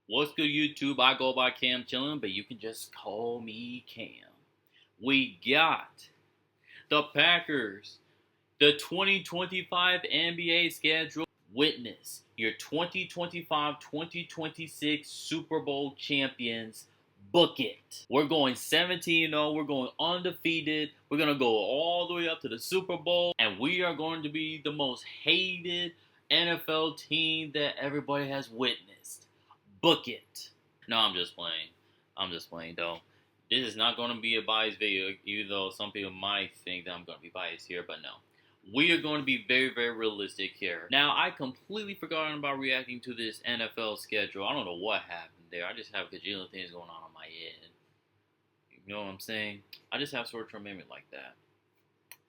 What's good, YouTube? I go by Cam Chillin, but you can just call me Cam. We got the Packers, the 2025 NBA schedule. Witness your 2025-2026 Super Bowl champions. Book it. We're going 17-0. We're going undefeated. We're going to go all the way up to the Super Bowl. And we are going to be the most hated NFL team that everybody has witnessed. Book it. No, I'm just playing. I'm just playing, though. This is not going to be a biased video, even though some people might think that I'm going to be biased here, but no. We are going to be very, very realistic here. Now, I completely forgot about reacting to this NFL schedule. I don't know what happened there. I just have a gajillion things going on my head. You know what I'm saying? I just have short-term memory like that.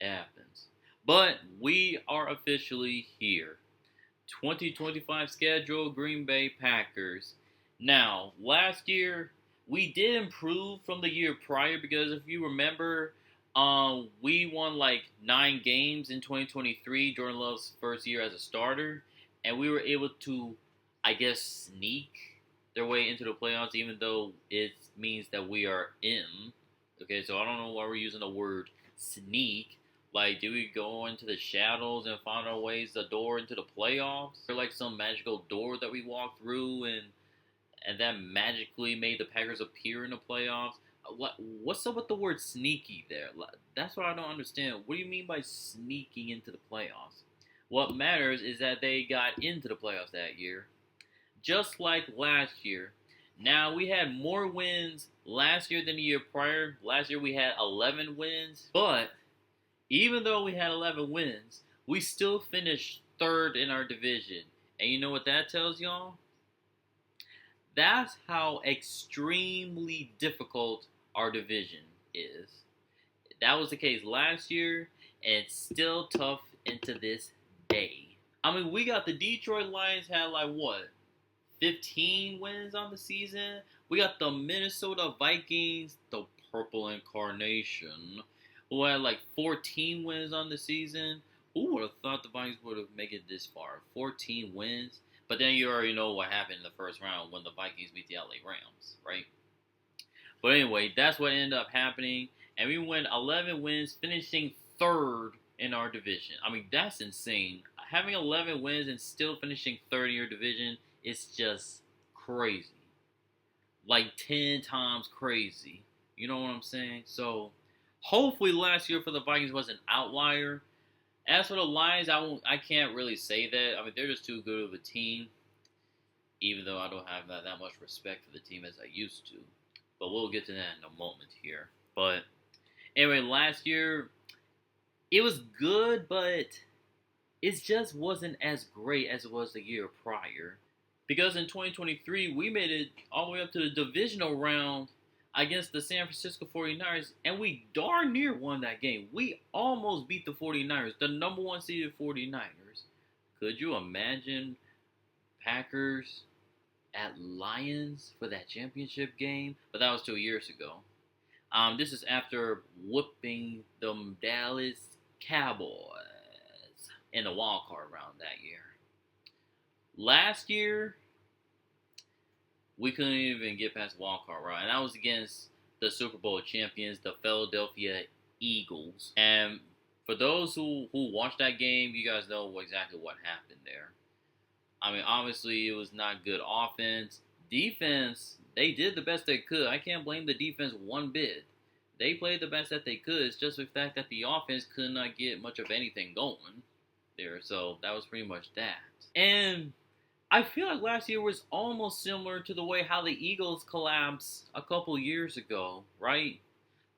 It happens. But we are officially here. 2025 schedule, Green Bay Packers. Now, last year, we did improve from the year prior because if you remember, we won like 9 games in 2023, Jordan Love's first year as a starter, and we were able to, I guess, sneak their way into the playoffs, even though it means that we are in. Okay, so I don't know why we're using the word sneak. Like, do we go into the shadows and find our ways the door into the playoffs? Or like some magical door that we walked through and that magically made the Packers appear in the playoffs? What's up with the word sneaky there? That's what I don't understand. What do you mean by sneaking into the playoffs? What matters is that they got into the playoffs that year, just like last year. Now, we had more wins last year than the year prior. Last year we had 11 wins, but even though we had 11 wins, we still finished third in our division. And you know what that tells y'all? That's how extremely difficult our division is. That was the case last year, and it's still tough into this day. I mean, we got the Detroit Lions had like what? 15 wins on the season. We got the Minnesota Vikings, the Purple Incarnation, who had like 14 wins on the season. Who would have thought the Vikings would have made it this far? 14 wins. But then you already know what happened in the first round when the Vikings beat the LA Rams, right? But anyway, that's what ended up happening. And we went 11 wins, finishing third in our division. I mean, that's insane. Having 11 wins and still finishing third in your division is just crazy. Like 10 times crazy. You know what I'm saying? So, hopefully last year for the Vikings was an outlier. As for the Lions, I can't really say that. I mean, they're just too good of a team, even though I don't have that much respect for the team as I used to. But we'll get to that in a moment here. But anyway, last year, it was good, but it just wasn't as great as it was the year prior. Because in 2023, we made it all the way up to the divisional round against the San Francisco 49ers, and we darn near won that game. We almost beat the 49ers, the number 1 seeded 49ers. Could you imagine Packers at Lions for that championship game? But that was 2 years ago. This is after whooping the Dallas Cowboys in the wild card round that year. Last year, we couldn't even get past the wild card round, and that was against the Super Bowl champions, the Philadelphia Eagles. And for those who watched that game, you guys know exactly what happened there. I mean, obviously, it was not good offense. Defense, they did the best they could. I can't blame the defense one bit. They played the best that they could. It's just the fact that the offense could not get much of anything going there. So that was pretty much that. And I feel like last year was almost similar to the way how the Eagles collapsed a couple years ago, right?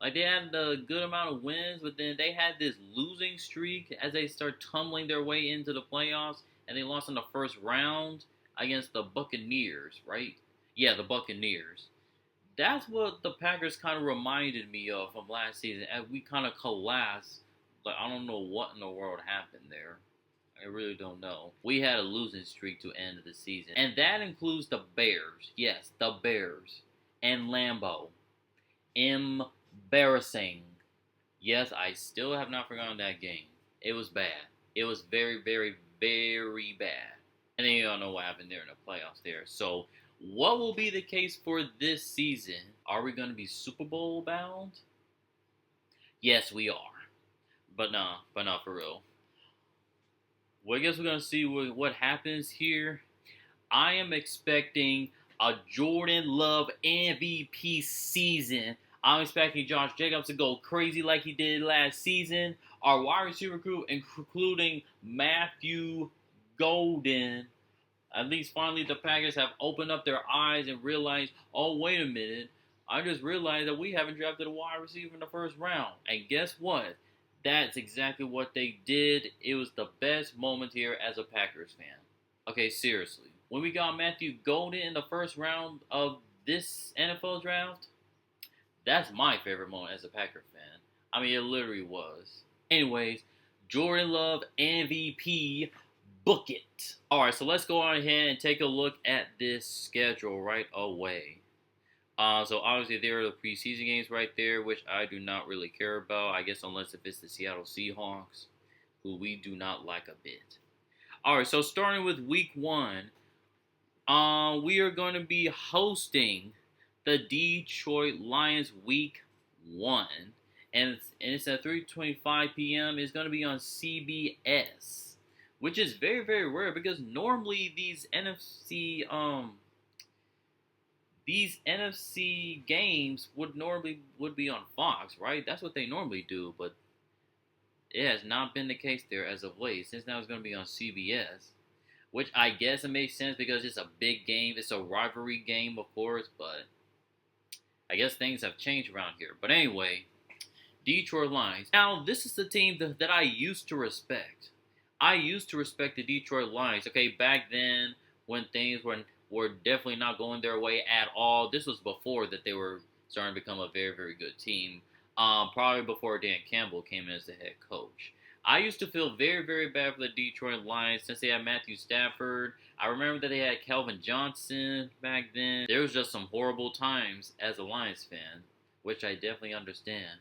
Like they had a good amount of wins, but then they had this losing streak as they start tumbling their way into the playoffs, and they lost in the first round against the Buccaneers, right? Yeah, the Buccaneers. That's what the Packers kind of reminded me of from last season, as we kind of collapsed. Like I don't know what in the world happened there. I really don't know. We had a losing streak to end the season. And that includes the Bears. Yes, the Bears. And Lambeau. Embarrassing. Yes, I still have not forgotten that game. It was bad. It was very, very, very bad. And then you don't know what happened there in the playoffs there. So What will be the case for this season? Are we going to be Super Bowl bound? Yes, we are. But not for real. Well, I guess we're gonna see what happens here. I am expecting a Jordan Love MVP season. I'm expecting Josh Jacobs to go crazy like he did last season. Our wide receiver crew, including Matthew Golden, at least finally the Packers have opened up their eyes and realized, oh, wait a minute. I just realized that we haven't drafted a wide receiver in the first round. And guess what? That's exactly what they did. It was the best moment here as a Packers fan. Okay, seriously. When we got Matthew Golden in the first round of this NFL draft, that's my favorite moment as a Packer fan. I mean, it literally was. Anyways, Jordan Love MVP, book it. Alright, so let's go on ahead and take a look at this schedule right away. So obviously there are the preseason games right there, which I do not really care about. I guess unless if it's the Seattle Seahawks, who we do not like a bit. Alright, so starting with week 1, we are going to be hosting the Detroit Lions week 1. And it's at 3:25 p.m. It's going to be on CBS, which is very, very rare because normally these NFC games would be on Fox, right? That's what they normally do, but it has not been the case there as of late. Since now it's going to be on CBS, which I guess it makes sense because it's a big game. It's a rivalry game, of course, but I guess things have changed around here. But anyway, Detroit Lions. Now, this is the team that I used to respect. I used to respect the Detroit Lions. Okay, back then when things were definitely not going their way at all. This was before that they were starting to become a very, very good team. Probably before Dan Campbell came in as the head coach. I used to feel very, very bad for the Detroit Lions since they had Matthew Stafford. I remember that they had Calvin Johnson back then. There was just some horrible times as a Lions fan, which I definitely understand.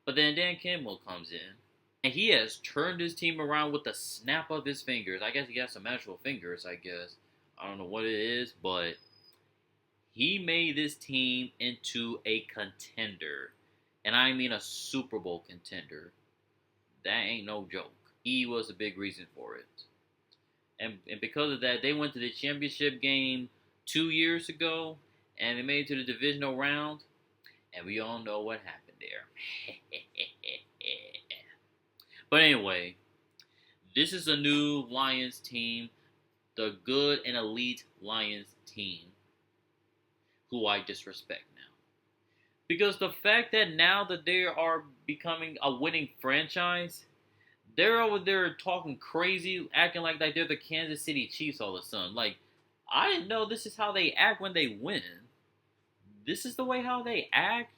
But then Dan Campbell comes in, and he has turned his team around with the snap of his fingers. I guess he got some actual fingers, I guess. I don't know what it is, but he made this team into a contender. And I mean a Super Bowl contender. That ain't no joke. He was a big reason for it. And because of that, they went to the championship game 2 years ago, and they made it to the divisional round, and we all know what happened there. But anyway, this is a new Lions team, the good and elite Lions team, who I disrespect now. Because the fact that now that they are becoming a winning franchise, they're over there talking crazy, acting like they're the Kansas City Chiefs all of a sudden. Like, I didn't know this is how they act when they win. This is the way how they act.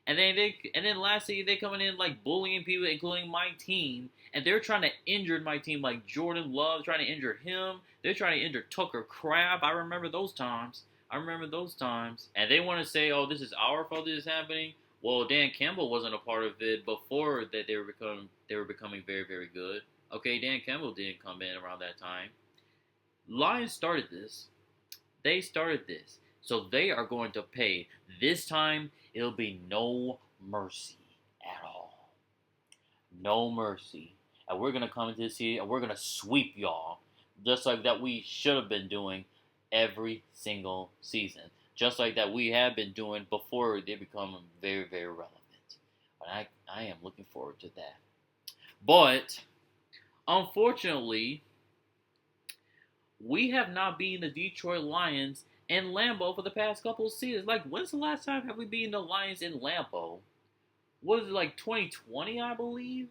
And then lastly they coming in like bullying people, including my team, and they're trying to injure my team, like Jordan Love trying to injure him. They're trying to injure Tucker Crab. I remember those times. And they want to say, "Oh, this is our fault. This is happening." Well, Dan Campbell wasn't a part of it before that. They were becoming very, very good. Okay, Dan Campbell didn't come in around that time. Lions started this. They started this. So they are going to pay. This time, it'll be no mercy at all. No mercy. And we're going to come into this year and we're going to sweep y'all. Just like that we should have been doing every single season. Just like that we have been doing before they become very, very relevant. But I am looking forward to that. But, unfortunately, we have not beaten the Detroit Lions in Lambeau for the past couple of seasons. Like, when's the last time have we beaten the Lions in Lambeau? Was it like 2020, I believe?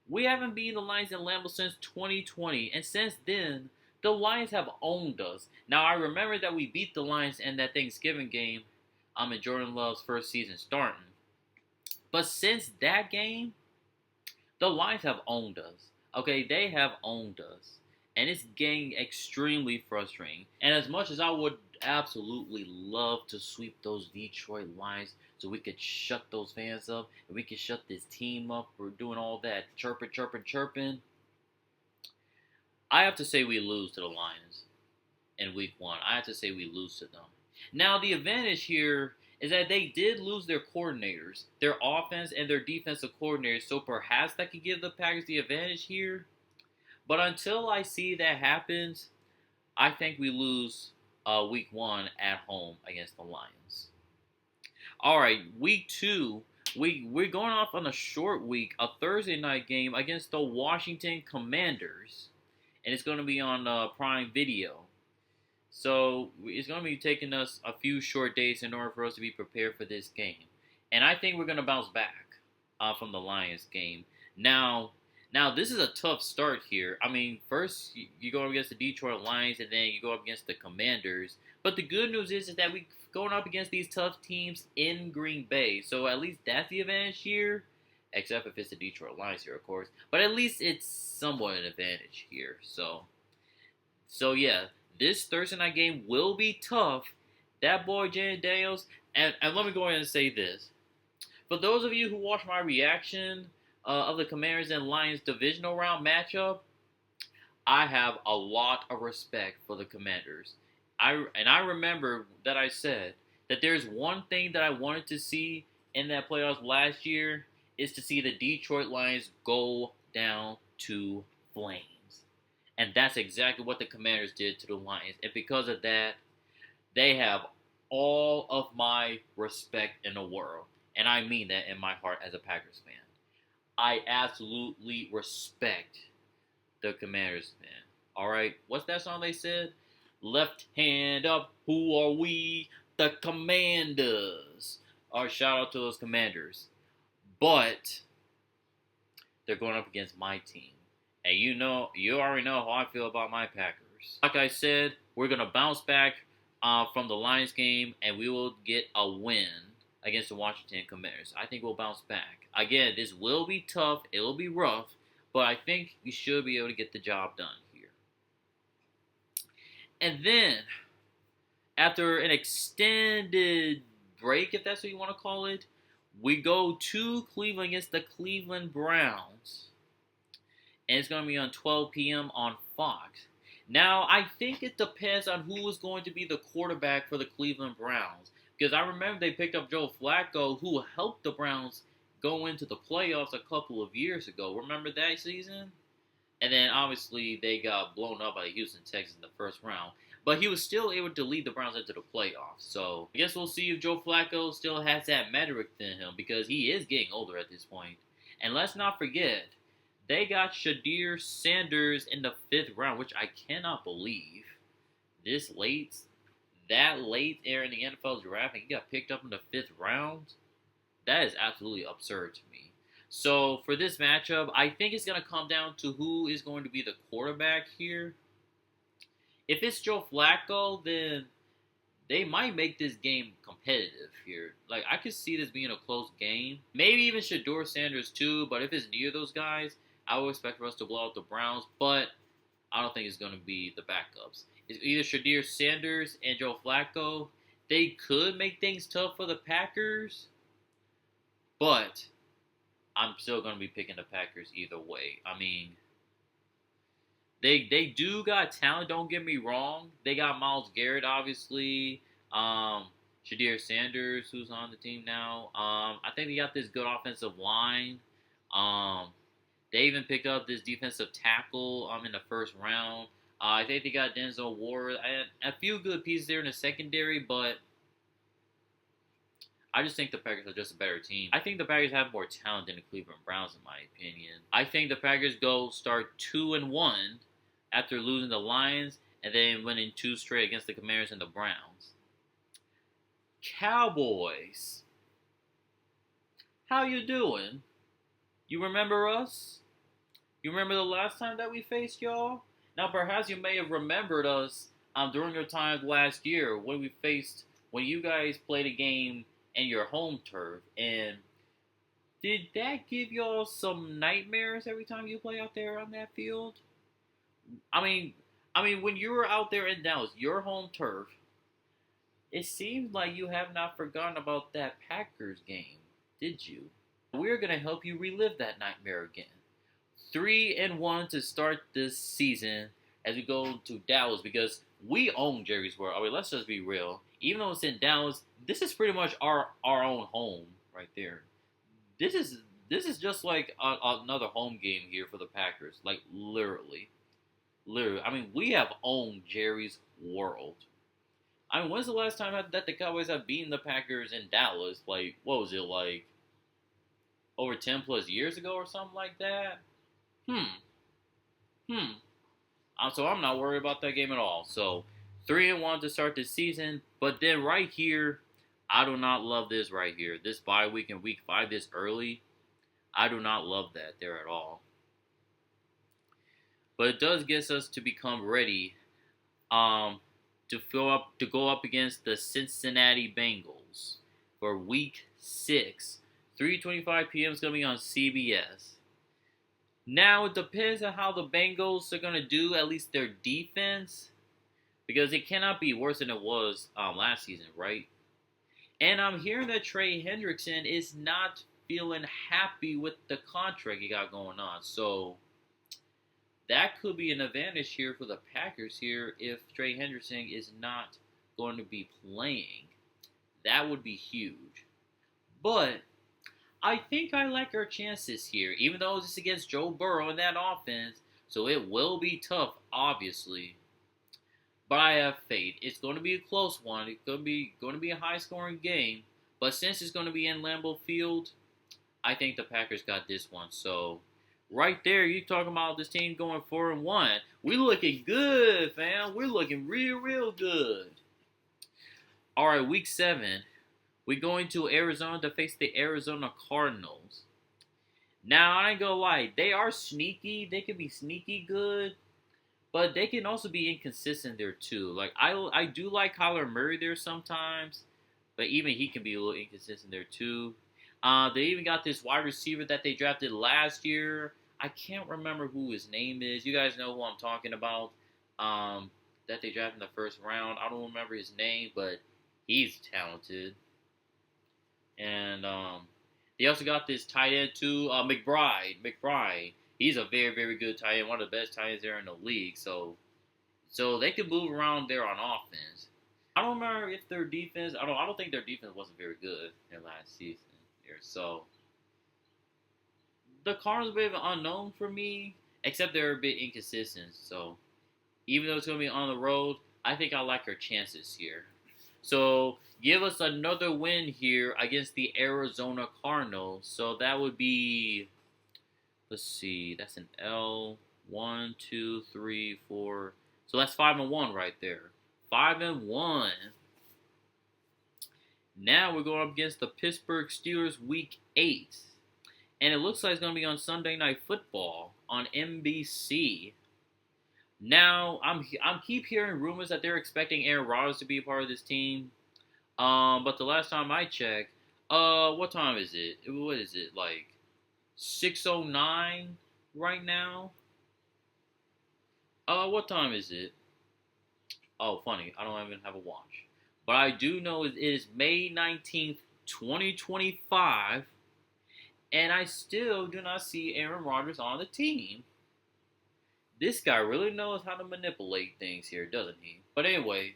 We haven't beaten the Lions in Lambeau since 2020. And since then, the Lions have owned us. Now, I remember that we beat the Lions in that Thanksgiving game in Jordan Love's first season starting. But since that game, the Lions have owned us. Okay, they have owned us. And it's getting extremely frustrating. And as much as I would absolutely love to sweep those Detroit Lions so we could shut those fans up and we could shut this team up for doing all that chirping, I have to say we lose to the Lions. in week 1. I have to say we lose to them. Now, the advantage here is that they did lose their coordinators, their offense and their defensive coordinators, so perhaps that could give the Packers the advantage here. But until I see that happens, I think we lose week 1 at home against the Lions. All right, week 2, we're going off on a short week, a Thursday night game against the Washington Commanders, and it's going to be on Prime Video. So it's going to be taking us a few short days in order for us to be prepared for this game, and I think we're going to bounce back from the Lions game. Now this is a tough start here. I mean, first you go up against the Detroit Lions, and then you go up against the Commanders. But the good news is that we going up against these tough teams in Green Bay. So at least that's the advantage here. Except if it's the Detroit Lions here, of course. But at least it's somewhat an advantage here. So yeah, this Thursday night game will be tough. That boy Jayden Daniels, and let me go ahead and say this. For those of you who watch my reaction of the Commanders and Lions divisional round matchup, I have a lot of respect for the Commanders. I remember that I said that there's one thing that I wanted to see in that playoffs last year is to see the Detroit Lions go down to flames. And that's exactly what the Commanders did to the Lions. And because of that, they have all of my respect in the world. And I mean that in my heart as a Packers fan. I absolutely respect the Commanders fan. Alright, what's that song they said? Left hand up, who are we? The Commanders. Alright, shout out to those Commanders. But they're going up against my team. And you already know how I feel about my Packers. Like I said, we're going to bounce back from the Lions game, and we will get a win against the Washington Commanders. I think we'll bounce back. Again, this will be tough. It will be rough. But I think we should be able to get the job done here. And then, after an extended break, if that's what you want to call it, we go to Cleveland against the Cleveland Browns. And it's going to be on 12 p.m. on Fox. Now, I think it depends on who is going to be the quarterback for the Cleveland Browns. Because I remember they picked up Joe Flacco, who helped the Browns go into the playoffs a couple of years ago. Remember that season? And then, obviously, they got blown up by the Houston Texans in the first round. But he was still able to lead the Browns into the playoffs. So, I guess we'll see if Joe Flacco still has that metric in him. Because he is getting older at this point. And let's not forget, they got Shadir Sanders in the 5th round. Which I cannot believe. That late there in the NFL draft, and he got picked up in the 5th round. That is absolutely absurd to me. So, for this matchup, I think it's going to come down to who is going to be the quarterback here. If it's Joe Flacco, then they might make this game competitive here. Like, I could see this being a close game. Maybe even Shadir Sanders too, but if it's neither of those guys, I would expect for us to blow out the Browns, but I don't think it's going to be the backups. It's either Shadir Sanders and Joe Flacco. They could make things tough for the Packers, but I'm still going to be picking the Packers either way. I mean, they do got talent, don't get me wrong. They got Myles Garrett, obviously. Shadir Sanders, who's on the team now. I think they got this good offensive line. They even picked up this defensive tackle in the first round. I think they got Denzel Ward. A few good pieces there in the secondary, but I just think the Packers are just a better team. I think the Packers have more talent than the Cleveland Browns, in my opinion. I think the Packers start 2-1 after losing the Lions and then winning 2 straight against the Commanders and the Browns. Cowboys. How you doing? You remember us? You remember the last time that we faced y'all? Now, perhaps you may have remembered us during your time last year when you guys played a game in your home turf. And did that give y'all some nightmares every time you play out there on that field? I mean, when you were out there in Dallas, your home turf, it seems like you have not forgotten about that Packers game, did you? We're going to help you relive that nightmare again. 3-1 to start this season. as we go to Dallas because we own Jerry's World. I mean, let's just be real. Even though it's in Dallas, this is pretty much our own home right there. This is this is just like another home game here for the Packers. Like literally. I mean, we have owned Jerry's World. I mean, when's the last time that the Cowboys have beaten the Packers in Dallas? Like, what was it like? Over 10 plus years ago or something like that? Hmm. Hmm. So I'm not worried about that game at all. So 3-1 to start the season, but then right here, I do not love this right here. This bye week in week 5 this early, I do not love that there at all. But it does get us to become ready to go up against the Cincinnati Bengals for week 6. 3:25 p.m. is going to be on CBS. Now, it depends on how the Bengals are going to do, at least their defense, because it cannot be worse than it was last season, right? And I'm hearing that Trey Hendrickson is not feeling happy with the contract he got going on. So, that could be an advantage here for the Packers here if Trey Hendrickson is not going to be playing. That would be huge. But I think I like our chances here, even though it's against Joe Burrow in that offense, so it will be tough, obviously. But I have faith. It's going to be a close one. It's going to be a high-scoring game. But since it's going to be in Lambeau Field, I think the Packers got this one. So, right there, you're talking about this team going 4-1. We're looking good, fam. We're looking real good. All right, week 7. We're going to Arizona to face the Arizona Cardinals. Now, I ain't gonna lie, they are sneaky. They can be sneaky good, but they can also be inconsistent there too. Like I do like Kyler Murray there sometimes, but even he can be a little inconsistent there too. They even got this wide receiver that they drafted last year. I can't remember who his name is. You guys know who I'm talking about. That they drafted in the first round. I don't remember his name, but he's talented. And they also got this tight end too, McBride. He's a very good tight end, one of the best tight ends there in the league. So they can move around there on offense. I don't remember if their defense. I don't think their defense wasn't very good their last season here. So the Cardinals are a bit of an unknown for me, except they're a bit inconsistent. So even though it's going to be on the road, I think I like our chances here. So give us another win here against the Arizona Cardinals. So that would be, let's see, that's an L. 1, 2, 3, 4. So that's 5-1 right there. 5-1. Now we're going up against the Pittsburgh Steelers week 8. And it looks like it's going to be on Sunday Night Football on NBC. Now, I'm keep hearing rumors that they're expecting Aaron Rodgers to be a part of this team. But the last time I checked, what time is it? What is it, like 6:09 right now? What time is it? Oh, funny, I don't even have a watch. But I do know it is May 19th, 2025, and I still do not see Aaron Rodgers on the team. This guy really knows how to manipulate things here, doesn't he? But anyway,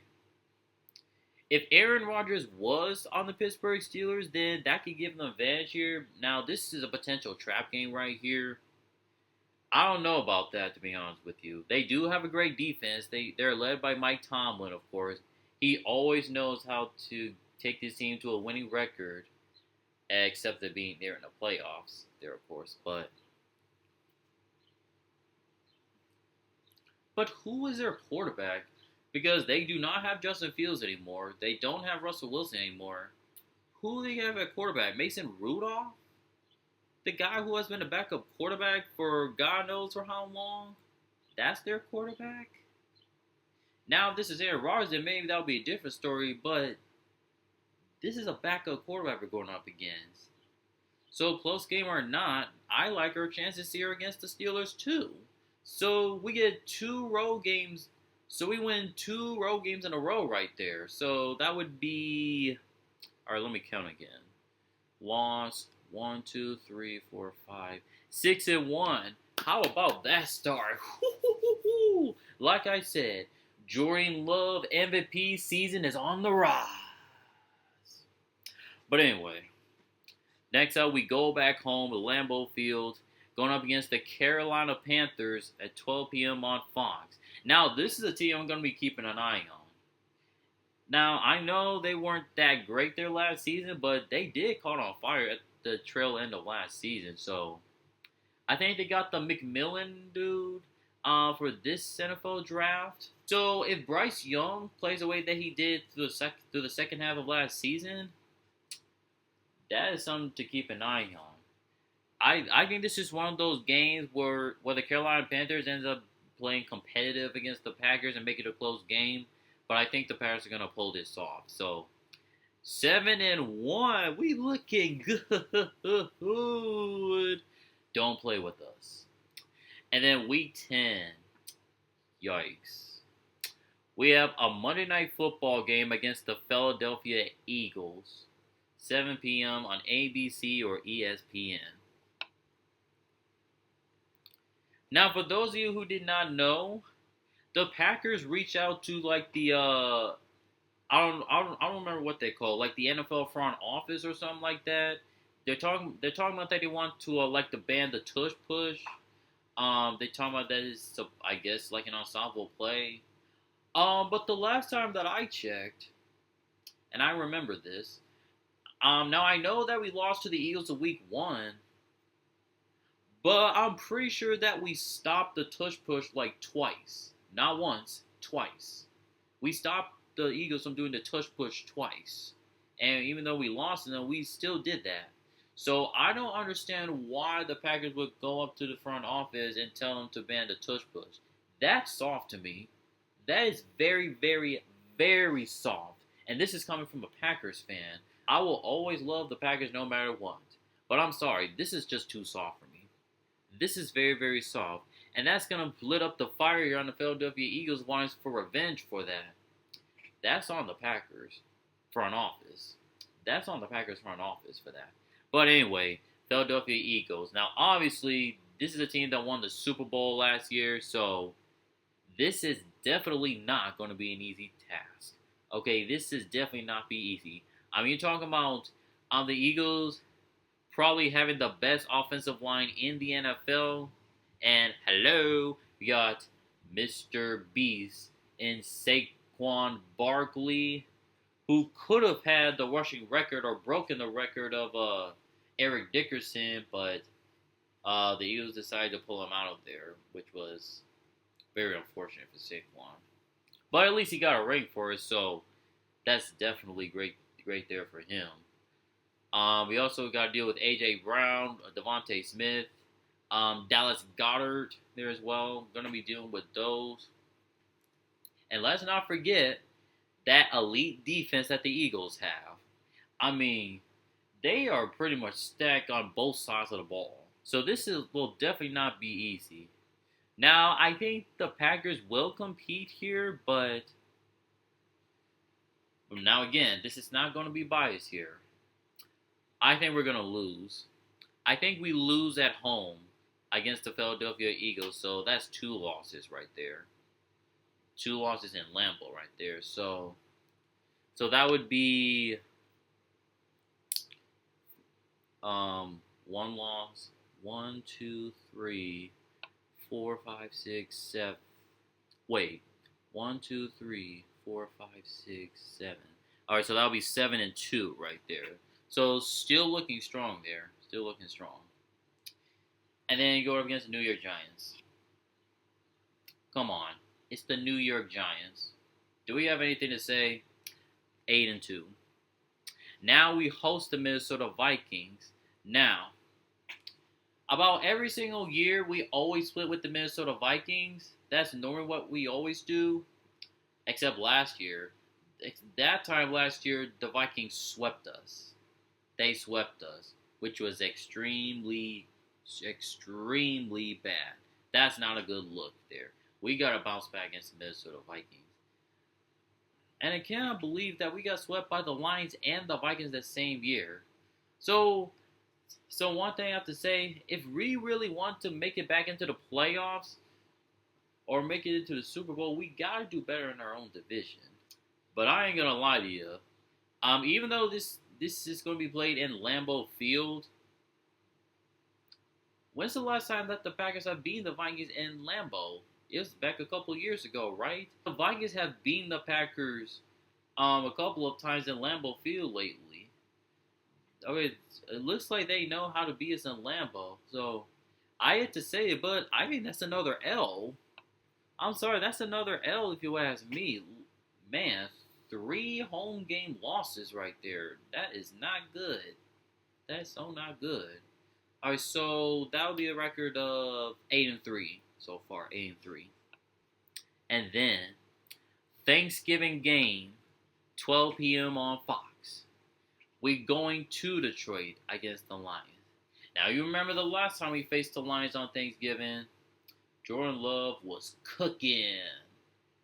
if Aaron Rodgers was on the Pittsburgh Steelers, then that could give them an advantage here. Now, this is a potential trap game right here. I don't know about that, to be honest with you. They do have a great defense. They're led by Mike Tomlin, of course. He always knows how to take this team to a winning record, except for being there in the playoffs there, of course. But who is their quarterback? Because they do not have Justin Fields anymore. They don't have Russell Wilson anymore. Who do they have at quarterback? Mason Rudolph? The guy who has been a backup quarterback for God knows for how long? That's their quarterback? Now, if this is Aaron Rodgers, then maybe that would be a different story, but this is a backup quarterback we're going up against. So, close game or not, I like our chances here against the Steelers too. So, we get 2 road games. So, we win 2 road games in a row right there. So, that would be... Alright, let me count again. Lost 1, 2, 3, 4, 5, 6-1. How about that start? like I said, Jordan Love MVP season is on the rise. But anyway, next up we go back home to Lambeau Field, going up against the Carolina Panthers at 12 p.m. on Fox. Now, this is a team I'm going to be keeping an eye on. Now, I know they weren't that great their last season, but they did caught on fire at the trail end of last season. So, I think they got the McMillan dude for this NFL draft. So, if Bryce Young plays the way that he did through the second half of last season, that is something to keep an eye on. I think this is one of those games where the Carolina Panthers ends up playing competitive against the Packers and make it a close game. But I think the Packers are going to pull this off. So, 7-1. We looking good. Don't play with us. And then week 10. Yikes. We have a Monday Night Football game against the Philadelphia Eagles. 7 p.m. on ABC or ESPN. Now, for those of you who did not know, the Packers reach out to like the I don't remember what they call it, like the NFL front office or something like that. They're talking about that they want to like to ban the tush push. They talking about that is I guess like an ensemble play. But the last time that I checked, and I remember this. Now I know that we lost to the Eagles in week 1. But I'm pretty sure that we stopped the tush push like twice. Not once, twice. We stopped the Eagles from doing the tush push twice. And even though we lost them, we still did that. So I don't understand why the Packers would go up to the front office and tell them to ban the tush push. That's soft to me. That is very, very, very soft. And this is coming from a Packers fan. I will always love the Packers no matter what. But I'm sorry, this is just too soft for me. This is very, very soft. And that's going to lit up the fire here on the Philadelphia Eagles wanting for revenge for that. That's on the Packers front office. That's on the Packers front office for that. But anyway, Philadelphia Eagles. Now, obviously, this is a team that won the Super Bowl last year. So, this is definitely not going to be an easy task. Okay, this is definitely not be easy. I mean, you're talking about the Eagles probably having the best offensive line in the NFL. And hello, we got Mr. Beast in Saquon Barkley, who could have had the rushing record or broken the record of Eric Dickerson, but the Eagles decided to pull him out of there, which was very unfortunate for Saquon. But at least he got a ring for it, so that's definitely great there for him. We also got to deal with A.J. Brown, Devontae Smith, Dallas Goedert there as well. Going to be dealing with those. And let's not forget that elite defense that the Eagles have. I mean, they are pretty much stacked on both sides of the ball. So this will definitely not be easy. Now, I think the Packers will compete here, but now again, this is not going to be biased here. I think we're going to lose. I think we lose at home against the Philadelphia Eagles, so that's 2 losses right there. 2 losses in Lambeau right there. So that would be 1 loss. 1, 2, 3, 4, 5, 6, 7. Wait. 1, 2, 3, 4, 5, 6, 7. All right, so that'll be 7-2 right there. So still looking strong there. Still looking strong. And then you go up against the New York Giants. Come on. It's the New York Giants. Do we have anything to say? 8-2. Now we host the Minnesota Vikings. Now, about every single year, we always split with the Minnesota Vikings. That's normally what we always do. Except last year. That time last year, the Vikings swept us. They swept us, which was extremely, extremely bad. That's not a good look there. We got to bounce back against the Minnesota Vikings. And I cannot believe that we got swept by the Lions and the Vikings that same year. So one thing I have to say, if we really want to make it back into the playoffs, or make it into the Super Bowl, we gotta do better in our own division. But I ain't gonna lie to you. Even though this is gonna be played in Lambeau Field, when's the last time that the Packers have beaten the Vikings in Lambeau? It was back a couple years ago, right? The Vikings have beaten the Packers a couple of times in Lambeau Field lately. Okay, it looks like they know how to beat us in Lambeau. So I hate to say it, but I think that's another L. I'm sorry, that's another L if you ask me. Man, 3 home game losses right there. That is not good. That's so not good. All right, so that would be a record of 8-3 so far, 8-3. And then Thanksgiving game, 12 p.m. on Fox. We going to Detroit against the Lions. Now you remember the last time we faced the Lions on Thanksgiving? Jordan Love was cooking.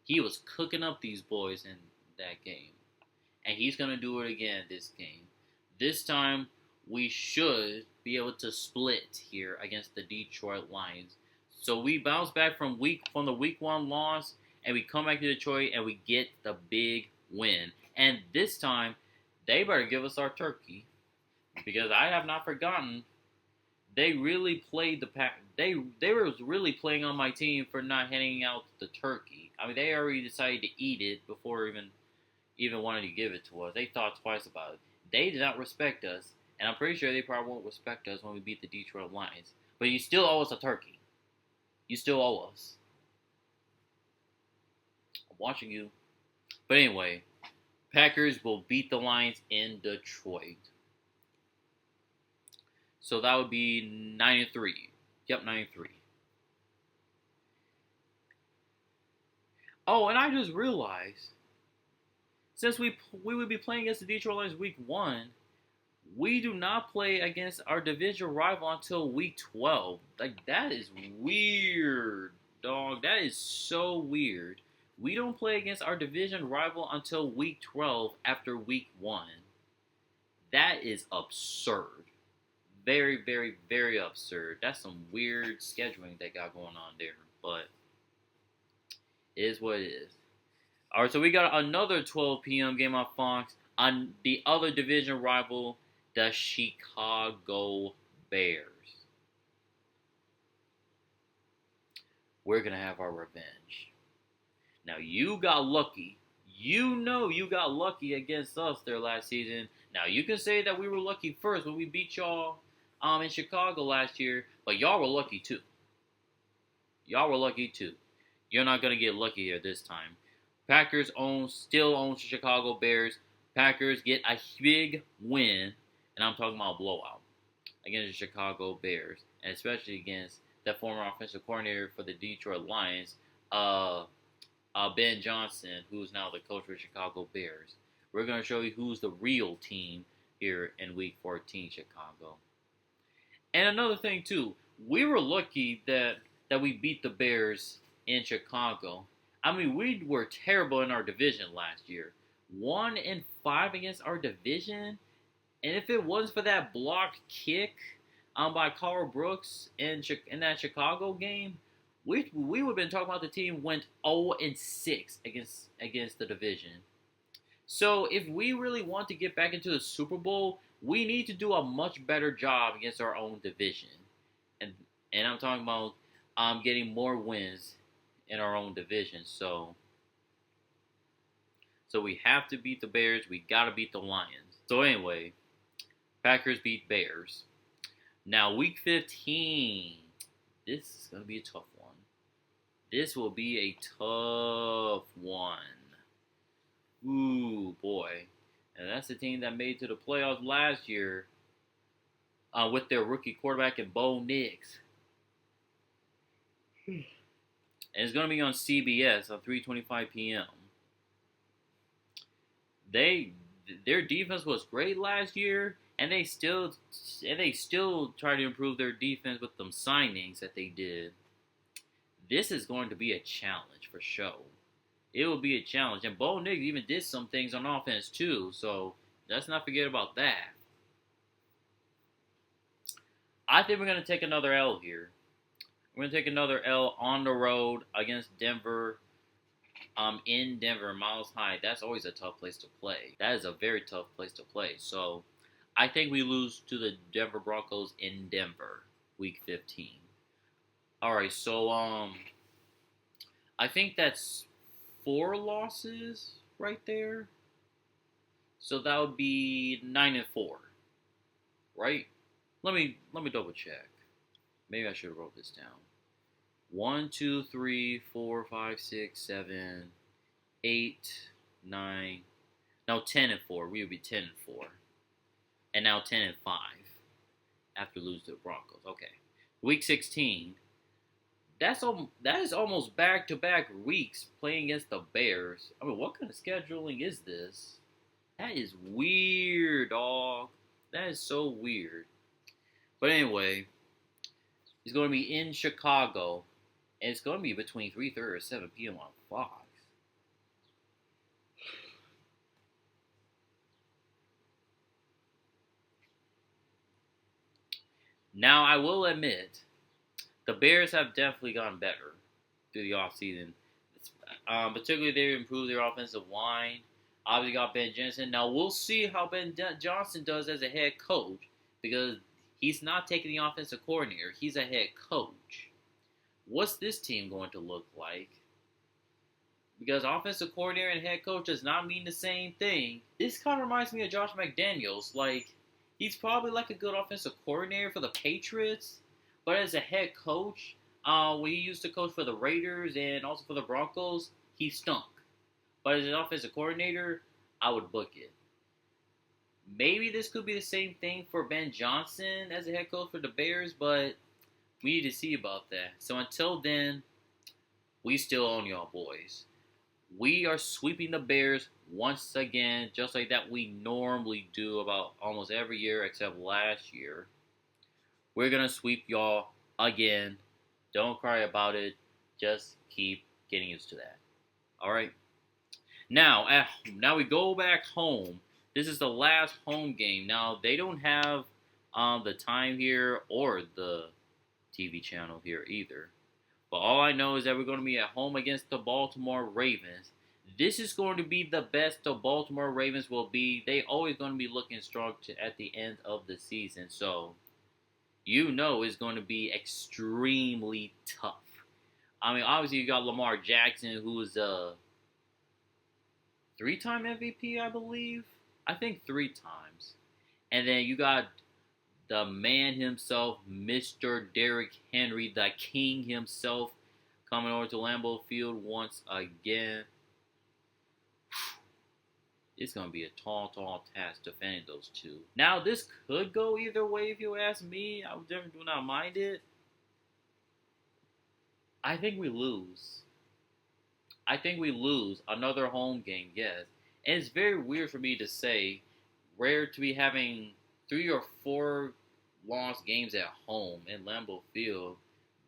He was cooking up these boys in that game. And he's going to do it again this game. This time, we should be able to split here against the Detroit Lions. So we bounce back from the week 1 loss, and we come back to Detroit, and we get the big win. And this time, they better give us our turkey. Because I have not forgotten, they really played the pack. They were really playing on my team for not handing out the turkey. I mean, they already decided to eat it before even wanted to give it to us. They thought twice about it. They did not respect us, and I'm pretty sure they probably won't respect us when we beat the Detroit Lions. But you still owe us a turkey. You still owe us. I'm watching you. But anyway, Packers will beat the Lions in Detroit. So that would be 9-3. Yep, 9-3. Oh, and I just realized, since we would be playing against the Detroit Lions week 1, we do not play against our division rival until week 12. Like, that is weird, dog. That is so weird. We don't play against our division rival until week 12 after week 1. That is absurd. Very, very, very absurd. That's some weird scheduling they got going on there. But it is what it is. All right, so we got another 12 p.m. game on Fox on the other division rival, the Chicago Bears. We're going to have our revenge. Now, you got lucky. You know you got lucky against us there last season. Now, you can say that we were lucky first when we beat y'all in Chicago last year, but y'all were lucky too. Y'all were lucky too. You're not going to get lucky here this time. Packers still own the Chicago Bears. Packers get a big win, and I'm talking about a blowout, against the Chicago Bears, and especially against the former offensive coordinator for the Detroit Lions, Ben Johnson, who's now the coach for the Chicago Bears. We're going to show you who's the real team here in Week 14, Chicago. And another thing, too, we were lucky that we beat the Bears in Chicago. I mean, we were terrible in our division last year. 1-5 against our division. And if it wasn't for that blocked kick by Carl Brooks in that Chicago game, we would have been talking about the team went 0-6 against the division. So if we really want to get back into the Super Bowl, we need to do a much better job against our own division. And I'm talking about getting more wins in our own division. So we have to beat the Bears. We got to beat the Lions. So anyway, Packers beat Bears. Now, Week 15. This is going to be a tough one. This will be a tough one. Ooh, boy. And that's the team that made it to the playoffs last year with their rookie quarterback and Bo Nix. And it's going to be on CBS on 3:25 p.m. Their defense was great last year, and they still try to improve their defense with them signings that they did. This is going to be a challenge for sure. It will be a challenge, and Bo Nix even did some things on offense too. So let's not forget about that. I think we're going to take another L here. We're going to take another L on the road against Denver. In Denver, Miles High. That's always a tough place to play. That is a very tough place to play. So I think we lose to the Denver Broncos in Denver, Week 15. All right, so I think that's 4 losses right there. So that would be 9-4, right? Let me double check. Maybe I should have wrote this down. 1, 2, 3, 4, 5, 6, 7, 8, 9. No, 10-4. We would be 10-4, and now 10-5 after losing to the Broncos. Okay, Week 16. That is almost back-to-back weeks playing against the Bears. I mean, what kind of scheduling is this? That is weird, dog. That is so weird. But anyway, it's going to be in Chicago, and it's going to be between 3:30 or 7 p.m. on Fox. Now, I will admit, the Bears have definitely gotten better through the offseason. Particularly, they've improved their offensive line. Obviously, got Ben Johnson. Now, we'll see how Ben Johnson does as a head coach, because he's not taking the offensive coordinator. He's a head coach. What's this team going to look like? Because offensive coordinator and head coach does not mean the same thing. This kind of reminds me of Josh McDaniels. Like, he's probably like a good offensive coordinator for the Patriots, but as a head coach, when he used to coach for the Raiders and also for the Broncos, he stunk. But as an offensive coordinator, I would book it. Maybe this could be the same thing for Ben Johnson as a head coach for the Bears, but we need to see about that. So until then, we still own y'all boys. We are sweeping the Bears once again, just like that we normally do about almost every year except last year. We're going to sweep y'all again. Don't cry about it. Just keep getting used to that. All right? Now we go back home. This is the last home game. Now, they don't have the time here or the TV channel here either. But all I know is that we're going to be at home against the Baltimore Ravens. This is going to be the best the Baltimore Ravens will be. They always going to be looking strong at the end of the season. So, you know it's going to be extremely tough. I mean, obviously you got Lamar Jackson, who is a 3-time MVP, I believe. I think 3 times. And then you got the man himself, Mr. Derrick Henry, the king himself, coming over to Lambeau Field once again. It's going to be a tall task defending those two. Now, this could go either way if you ask me. I definitely do not mind it. I think we lose. I think we lose another home game, yes. And it's very weird for me to say, rare to be having 3 or 4 lost games at home in Lambeau Field,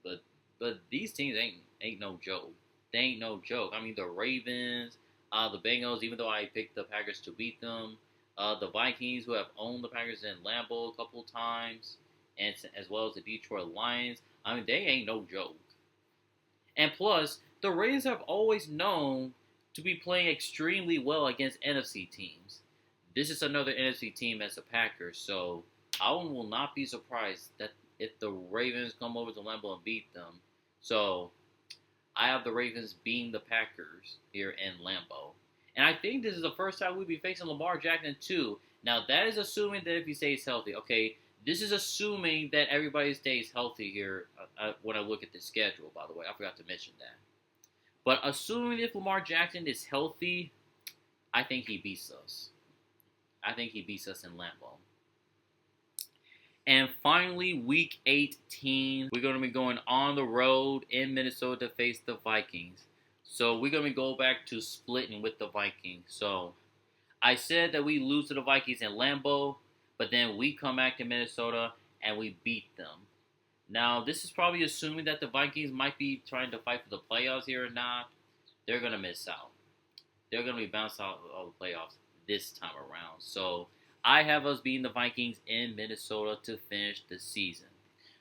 but these teams ain't no joke. They ain't no joke. I mean, the Ravens, the Bengals, even though I picked the Packers to beat them, the Vikings, who have owned the Packers in Lambeau a couple times, and as well as the Detroit Lions. I mean, they ain't no joke. And plus, the Ravens have always known to be playing extremely well against NFC teams. This is another NFC team as the Packers, so I will not be surprised that if the Ravens come over to Lambeau and beat them. So I have the Ravens beating the Packers here in Lambeau. And I think this is the first time we'll be facing Lamar Jackson too. Now that is assuming that if he stays healthy. Okay, this is assuming that everybody stays healthy here when I look at the schedule, by the way. I forgot to mention that. But assuming if Lamar Jackson is healthy, I think he beats us. I think he beats us in Lambeau. And finally, Week 18, we're going to be going on the road in Minnesota to face the Vikings. So we're going to go back to splitting with the Vikings. So I said that we lose to the Vikings in Lambeau, but then we come back to Minnesota and we beat them. Now, this is probably assuming that the Vikings might be trying to fight for the playoffs here or not. They're going to miss out. They're going to be bounced out of the playoffs this time around. So I have us beating the Vikings in Minnesota to finish the season.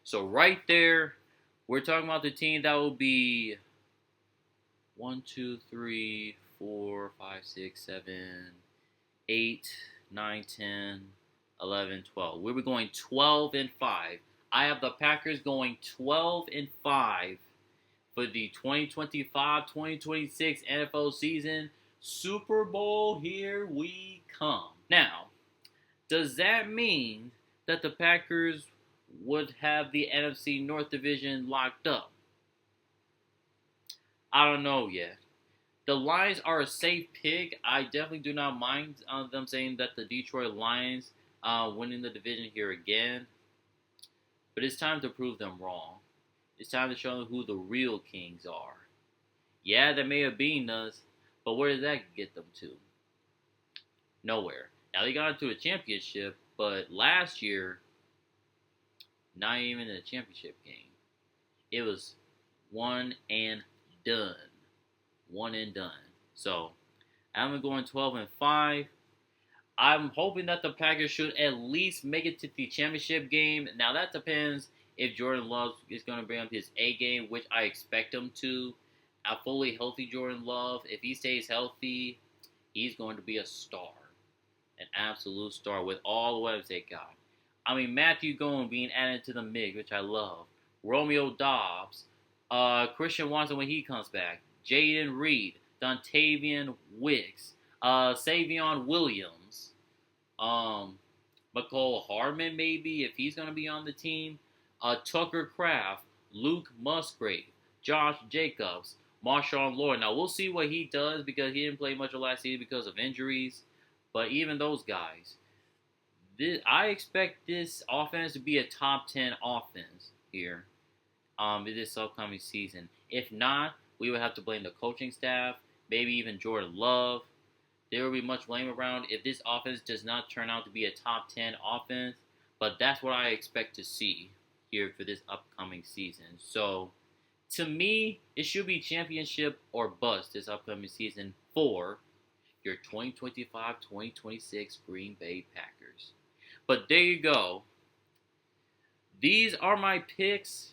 So right there, We're talking about the team that will be 1, 2, 3, 4, 5, 6, 7, 8, 9, 10, 11, 12. We were going 12-5. I have the Packers going 12-5 for the 2025-2026 NFL season. Super Bowl, here we come. Now, does that mean that the Packers would have the NFC North Division locked up? I don't know yet. The Lions are a safe pick. I definitely do not mind them saying that the Detroit Lions winning the division here again. But it's time to prove them wrong. It's time to show them who the real kings are. Yeah, they may have beaten us, but where does that get them to? Nowhere. Now they got into a championship, but last year, not even in a championship game. It was one and done. One and done. So, I'm going 12-5. I'm hoping that the Packers should at least make it to the championship game. Now, that depends if Jordan Love is going to bring up his A game, which I expect him to. A fully healthy Jordan Love, if he stays healthy, he's going to be a star. An absolute star with all the weapons they got. I mean, Matthew Gone being added to the mix, which I love. Romeo Doubs. Christian Watson when he comes back. Jaden Reed. Dontavian Wicks. Savion Williams. McCole Hardman, maybe, if he's going to be on the team. Tucker Kraft. Luke Musgrave. Josh Jacobs. Marshawn Lord. Now, we'll see what he does because he didn't play much of last season because of injuries. But even those guys, I expect this offense to be a top 10 offense here in this upcoming season. If not, we would have to blame the coaching staff, maybe even Jordan Love. There will be much blame around if this offense does not turn out to be a top 10 offense. But that's what I expect to see here for this upcoming season. So, to me, it should be championship or bust this upcoming season for your 2025-2026 Green Bay Packers. But there you go. These are my picks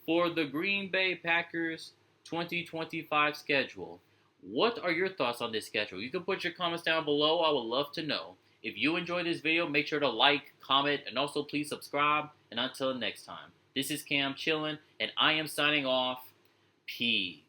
for the Green Bay Packers 2025 schedule. What are your thoughts on this schedule? You can put your comments down below. I would love to know. If you enjoyed this video, make sure to like, comment, and also please subscribe. And until next time, this is Cam chillin', and I am signing off. Peace.